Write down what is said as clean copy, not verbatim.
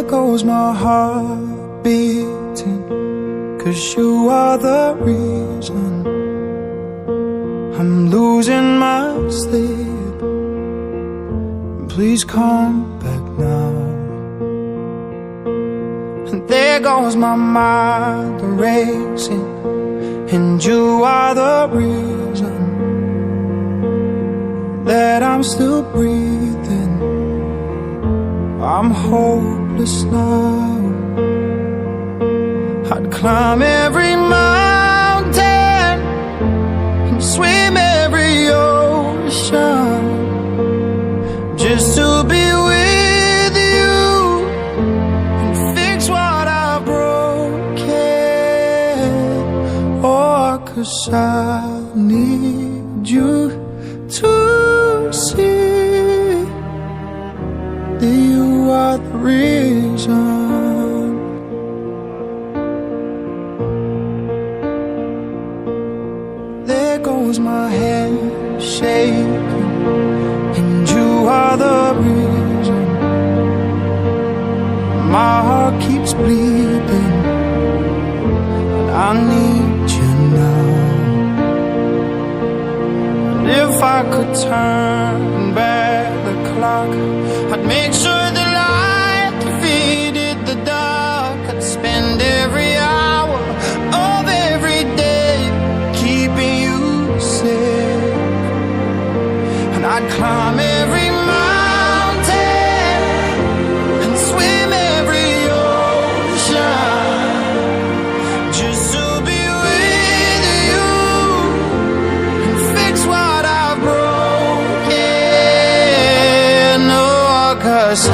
there goes my heart beating, 'cause you are the reason I'm losing my sleep. Please come back now. And there goes my mind racing, and you are the reason that I'm still breathing. I'm hopeless now. I'd climb every mountain and swim every ocean just to be with you and fix what I've broken. Oh, 'cause I need you to see that you are the reason. There goes my head shaking, and you are the reason. My heart keeps bleeding, and I need you now. And if I could turn back the clock, I'd make sure the light defeated the dark. I'd spend every hour of every day keeping you safe, and I'd climb every mountain and swim every ocean just to be with you and fix what I've broken. Oh, 'cause